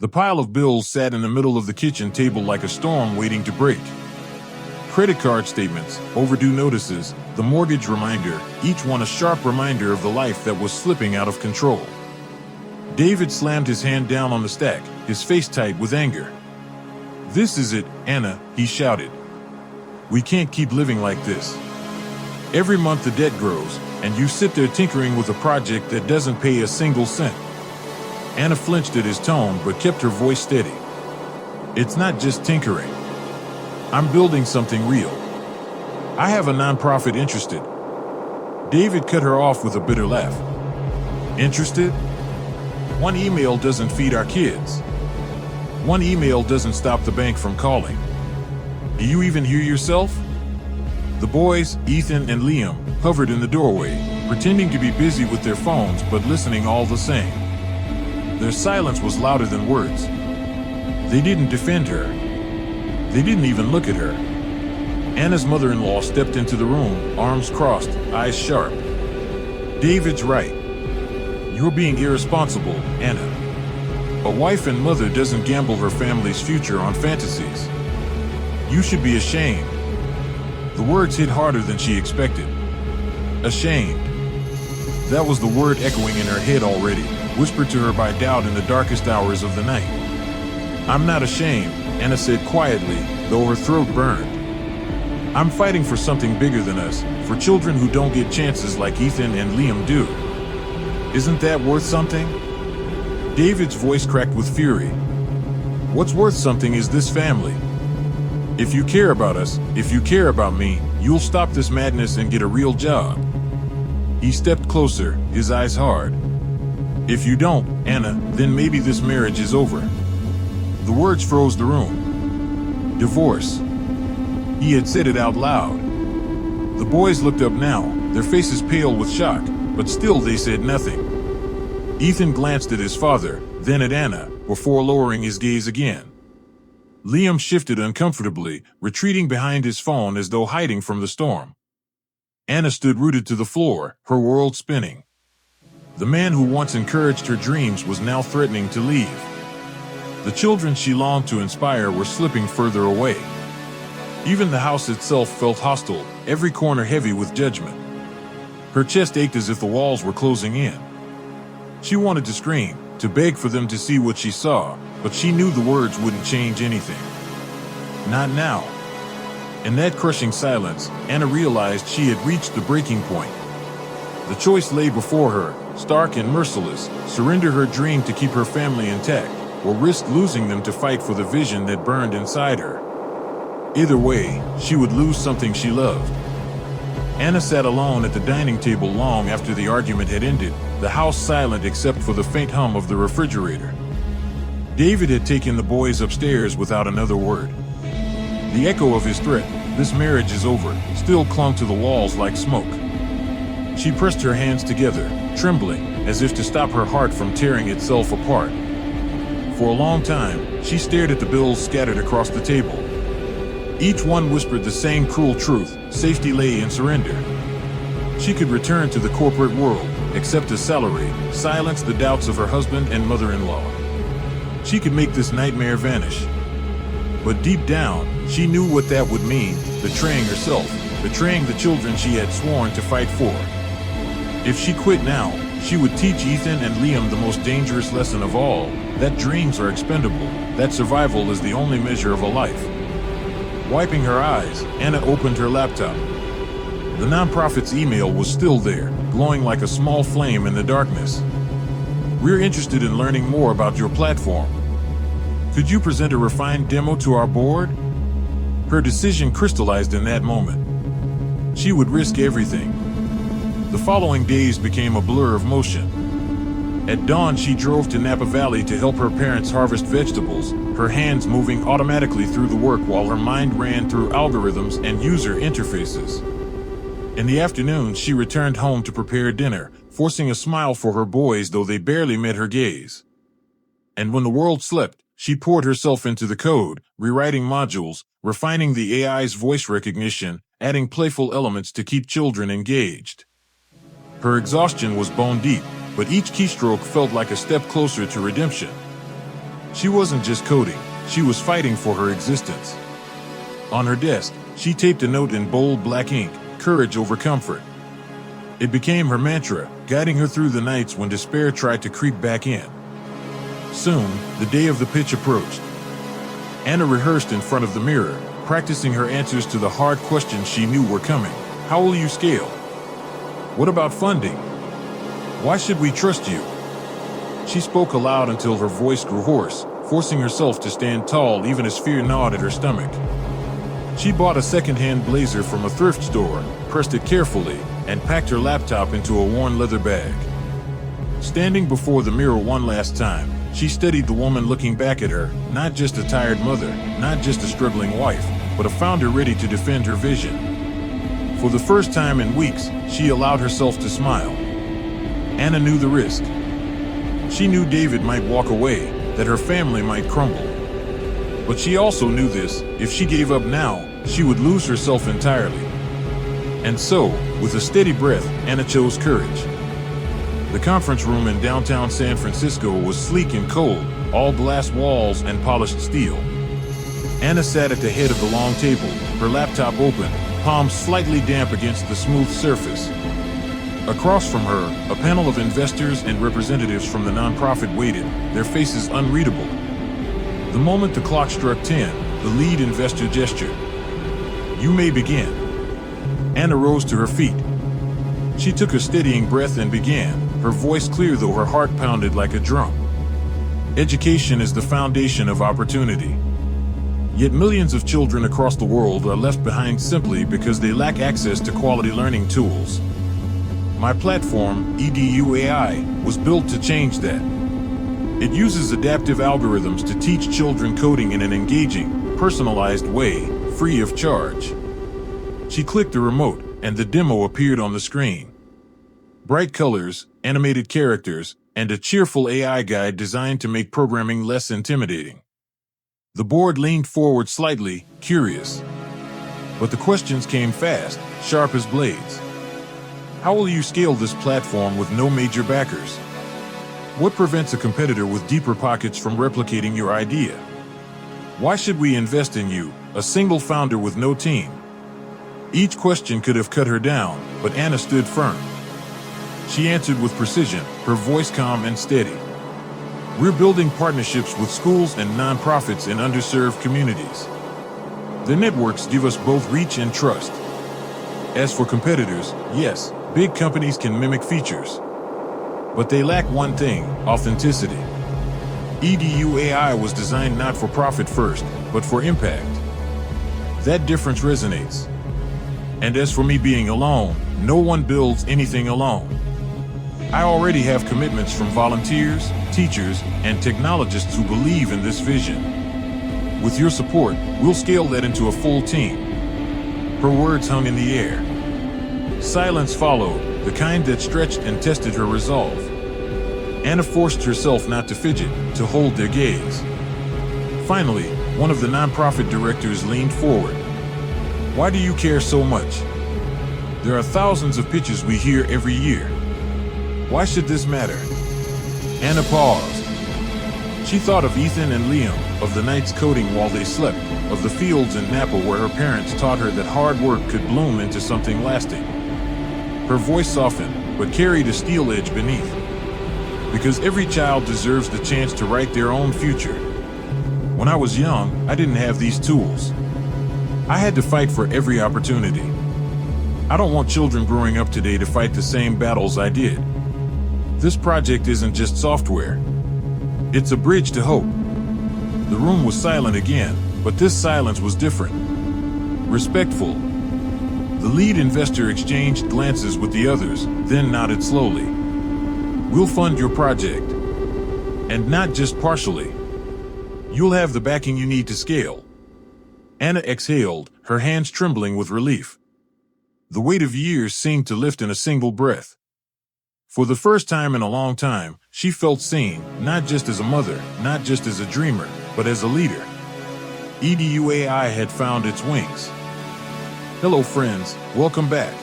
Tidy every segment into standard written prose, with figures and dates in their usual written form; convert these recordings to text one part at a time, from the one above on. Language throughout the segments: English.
The pile of bills sat in the middle of the kitchen table like a storm waiting to break. Credit card statements, overdue notices, the mortgage reminder, each one a sharp reminder of the life that was slipping out of control. David slammed his hand down on the stack, his face tight with anger. "This is it, Anna," he shouted. "We can't keep living like this. Every month the debt grows, and you sit there tinkering with a project that doesn't pay a single cent." Anna flinched at his tone but kept her voice steady. "It's not just tinkering. I'm building something real. I have a nonprofit interested." David cut her off with a bitter laugh. "Interested? One email doesn't feed our kids. One email doesn't stop the bank from calling. Do you even hear yourself?" The boys, Ethan and Liam, hovered in the doorway, pretending to be busy with their phones but listening all the same. Their silence was louder than words. They didn't defend her. They didn't even look at her. Anna's mother-in-law stepped into the room, arms crossed, eyes sharp. "David's right. You're being irresponsible, Anna. A wife and mother doesn't gamble her family's future on fantasies. You should be ashamed." The words hit harder than she expected. Ashamed. That was the word echoing in her head already, whispered to her by doubt in the darkest hours of the night. "I'm not ashamed," Anna said quietly, though her throat burned. "I'm fighting for something bigger than us, for children who don't get chances like Ethan and Liam do. Isn't that worth something?" David's voice cracked with fury. "What's worth something is this family. If you care about us, if you care about me, you'll stop this madness and get a real job." He stepped closer, his eyes hard. "If you don't, Anna, then maybe this marriage is over." The words froze the room. Divorce. He had said it out loud. The boys looked up now, their faces pale with shock, but still they said nothing. Ethan glanced at his father, then at Anna, before lowering his gaze again. Liam shifted uncomfortably, retreating behind his phone as though hiding from the storm. Anna stood rooted to the floor, her world spinning. The man who once encouraged her dreams was now threatening to leave. The children she longed to inspire were slipping further away. Even the house itself felt hostile, every corner heavy with judgment. Her chest ached as if the walls were closing in. She wanted to scream, to beg for them to see what she saw, but she knew the words wouldn't change anything. Not now. In that crushing silence, Anna realized she had reached the breaking point. The choice lay before her, stark and merciless: surrender her dream to keep her family intact, or risk losing them to fight for the vision that burned inside her. Either way, she would lose something she loved. Anna sat alone at the dining table long after the argument had ended, the house silent except for the faint hum of the refrigerator. David had taken the boys upstairs without another word. The echo of his threat, "This marriage is over," still clung to the walls like smoke. She pressed her hands together, trembling, as if to stop her heart from tearing itself apart. For a long time, she stared at the bills scattered across the table. Each one whispered the same cruel truth: safety lay in surrender. She could return to the corporate world, accept a salary, silence the doubts of her husband and mother-in-law. She could make this nightmare vanish. But deep down, she knew what that would mean: betraying herself, betraying the children she had sworn to fight for. If she quit now, she would teach Ethan and Liam the most dangerous lesson of all: that dreams are expendable, that survival is the only measure of a life. Wiping her eyes, Anna opened her laptop. The nonprofit's email was still there, glowing like a small flame in the darkness. "We're interested in learning more about your platform. Could you present a refined demo to our board?" Her decision crystallized in that moment. She would risk everything. The following days became a blur of motion. At dawn, she drove to Napa Valley to help her parents harvest vegetables, her hands moving automatically through the work while her mind ran through algorithms and user interfaces. In the afternoon, she returned home to prepare dinner, forcing a smile for her boys though they barely met her gaze. And when the world slept, she poured herself into the code, rewriting modules, refining the AI's voice recognition, adding playful elements to keep children engaged. Her exhaustion was bone deep, but each keystroke felt like a step closer to redemption. She wasn't just coding, she was fighting for her existence. On her desk, she taped a note in bold black ink, "Courage over comfort." It became her mantra, guiding her through the nights when despair tried to creep back in. Soon, the day of the pitch approached. Anna rehearsed in front of the mirror, practicing her answers to the hard questions she knew were coming. How will you scale? What about funding? Why should we trust you? She spoke aloud until her voice grew hoarse, forcing herself to stand tall even as fear gnawed at her stomach. She bought a second-hand blazer from a thrift store, pressed it carefully, and packed her laptop into a worn leather bag. Standing before the mirror one last time, she studied the woman looking back at her, not just a tired mother, not just a struggling wife, but a founder ready to defend her vision. For the first time in weeks, she allowed herself to smile. Anna knew the risk. She knew David might walk away, that her family might crumble. But she also knew this: if she gave up now, she would lose herself entirely. And so, with a steady breath, Anna chose courage. The conference room in downtown San Francisco was sleek and cold, all glass walls and polished steel. Anna sat at the head of the long table, her laptop open, palms slightly damp against the smooth surface. Across from her, a panel of investors and representatives from the nonprofit waited, their faces unreadable. The moment the clock struck 10, the lead investor gestured. "You may begin." Anna rose to her feet. She took a steadying breath and began, her voice clear though her heart pounded like a drum. Education is the foundation of opportunity. Yet millions of children across the world are left behind simply because they lack access to quality learning tools. My platform, EduAI, was built to change that. It uses adaptive algorithms to teach children coding in an engaging, personalized way, free of charge. She clicked the remote, and the demo appeared on the screen. Bright colors, animated characters, and a cheerful AI guide designed to make programming less intimidating. The board leaned forward slightly, curious. But the questions came fast, sharp as blades. How will you scale this platform with no major backers? What prevents a competitor with deeper pockets from replicating your idea? Why should we invest in you, a single founder with no team? Each question could have cut her down, but Anna stood firm. She answered with precision, her voice calm and steady. "We're building partnerships with schools and nonprofits in underserved communities. The networks give us both reach and trust. As for competitors, yes, big companies can mimic features. But they lack one thing: authenticity. EduAI was designed not for profit first, but for impact. That difference resonates. And as for me being alone, no one builds anything alone. I already have commitments from volunteers, teachers, and technologists who believe in this vision. With your support, we'll scale that into a full team." Her words hung in the air. Silence followed, the kind that stretched and tested her resolve. Anna forced herself not to fidget, to hold their gaze. Finally, one of the nonprofit directors leaned forward. "Why do you care so much? There are thousands of pitches we hear every year. Why should this matter?" Anna paused. She thought of Ethan and Liam, of the nights coding while they slept, of the fields in Napa where her parents taught her that hard work could bloom into something lasting. Her voice softened, but carried a steel edge beneath. Because every child deserves the chance to write their own future. When I was young, I didn't have these tools. I had to fight for every opportunity. I don't want children growing up today to fight the same battles I did. This project isn't just software. It's a bridge to hope. The room was silent again, but this silence was different. Respectful. The lead investor exchanged glances with the others, then nodded slowly. "We'll fund your project. And not just partially. You'll have the backing you need to scale." Anna exhaled, her hands trembling with relief. The weight of years seemed to lift in a single breath. For the first time in a long time, she felt seen, not just as a mother, not just as a dreamer, but as a leader. EduAI had found its wings. Hello friends, welcome back.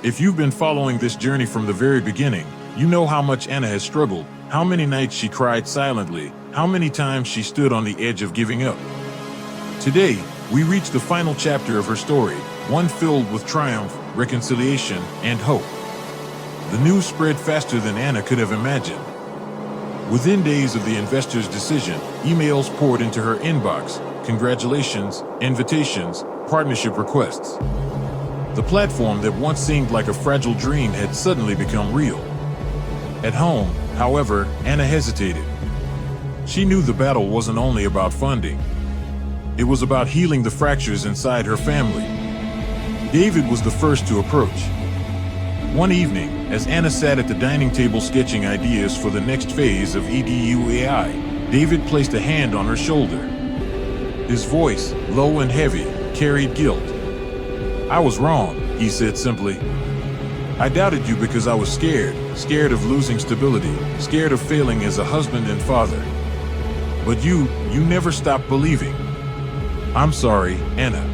If you've been following this journey from the very beginning, you know how much Anna has struggled, how many nights she cried silently, how many times she stood on the edge of giving up. Today, we reach the final chapter of her story, one filled with triumph, reconciliation, and hope. The news spread faster than Anna could have imagined. Within days of the investor's decision, emails poured into her inbox, congratulations, invitations, partnership requests. The platform that once seemed like a fragile dream had suddenly become real. At home, however, Anna hesitated. She knew the battle wasn't only about funding. It was about healing the fractures inside her family. David was the first to approach. One evening, as Anna sat at the dining table sketching ideas for the next phase of EDU AI, David placed a hand on her shoulder. His voice, low and heavy, carried guilt. "I was wrong," he said simply. "I doubted you because I was scared of losing stability, scared of failing as a husband and father. But you never stopped believing." "I'm sorry, Anna."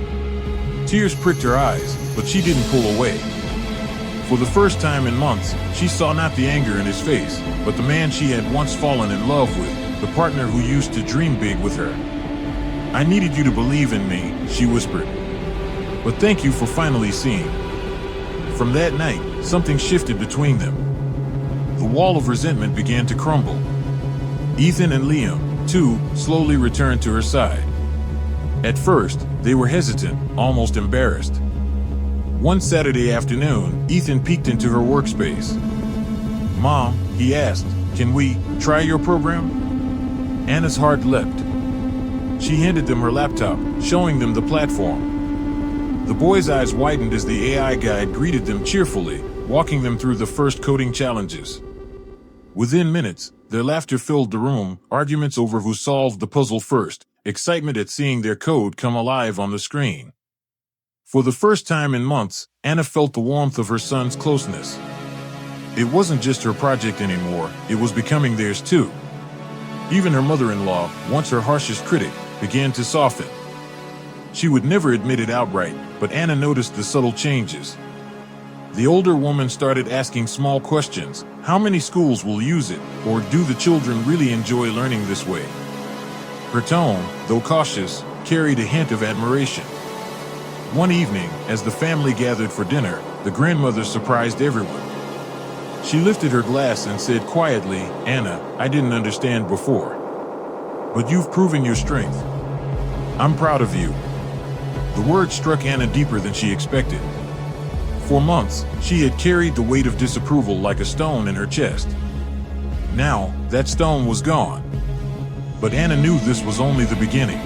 Tears pricked her eyes, but she didn't pull away. For the first time in months, she saw not the anger in his face, but the man she had once fallen in love with, the partner who used to dream big with her. "I needed you to believe in me," she whispered. "But thank you for finally seeing." From that night, something shifted between them. The wall of resentment began to crumble. Ethan and Liam, too, slowly returned to her side. At first, they were hesitant, almost embarrassed. One Saturday afternoon, Ethan peeked into her workspace. "Mom," he asked, "can we try your program?" Anna's heart leapt. She handed them her laptop, showing them the platform. The boys' eyes widened as the AI guide greeted them cheerfully, walking them through the first coding challenges. Within minutes, their laughter filled the room, arguments over who solved the puzzle first, excitement at seeing their code come alive on the screen. For the first time in months, Anna felt the warmth of her son's closeness. It wasn't just her project anymore, it was becoming theirs too. Even her mother-in-law, once her harshest critic, began to soften. She would never admit it outright, but Anna noticed the subtle changes. The older woman started asking small questions. How many schools will use it? Or do the children really enjoy learning this way? Her tone, though cautious, carried a hint of admiration. One evening, as the family gathered for dinner, the grandmother surprised everyone. She lifted her glass and said quietly, "Anna, I didn't understand before. But you've proven your strength. I'm proud of you." The word struck Anna deeper than she expected. For months, she had carried the weight of disapproval like a stone in her chest. Now, that stone was gone. But Anna knew this was only the beginning.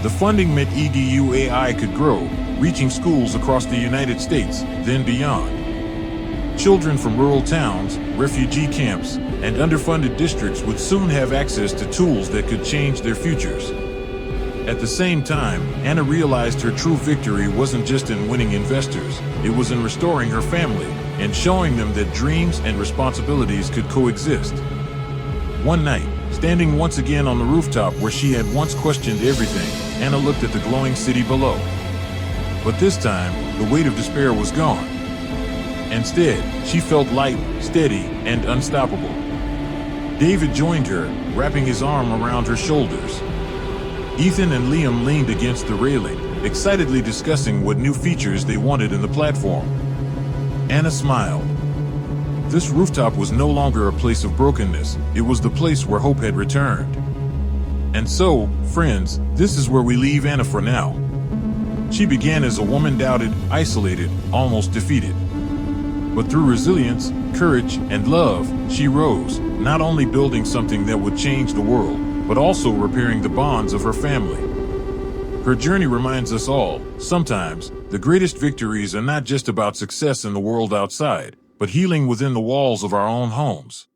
The funding meant EDU AI could grow, reaching schools across the United States, then beyond. Children from rural towns, refugee camps, and underfunded districts would soon have access to tools that could change their futures. At the same time, Anna realized her true victory wasn't just in winning investors, it was in restoring her family and showing them that dreams and responsibilities could coexist. One night, standing once again on the rooftop where she had once questioned everything, Anna looked at the glowing city below. But this time, the weight of despair was gone. Instead, she felt light, steady, and unstoppable. David joined her, wrapping his arm around her shoulders. Ethan and Liam leaned against the railing, excitedly discussing what new features they wanted in the platform. Anna smiled. This rooftop was no longer a place of brokenness, it was the place where hope had returned. And so, friends, this is where we leave Anna for now. She began as a woman doubted, isolated, almost defeated. But through resilience, courage, and love, she rose, not only building something that would change the world, but also repairing the bonds of her family. Her journey reminds us all, sometimes, the greatest victories are not just about success in the world outside, but healing within the walls of our own homes.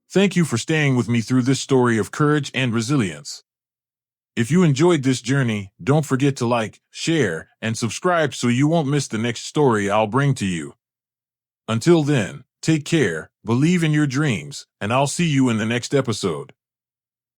Thank you for staying with me through this story of courage and resilience. If you enjoyed this journey, don't forget to like, share, and subscribe so you won't miss the next story I'll bring to you. Until then, take care, believe in your dreams, and I'll see you in the next episode.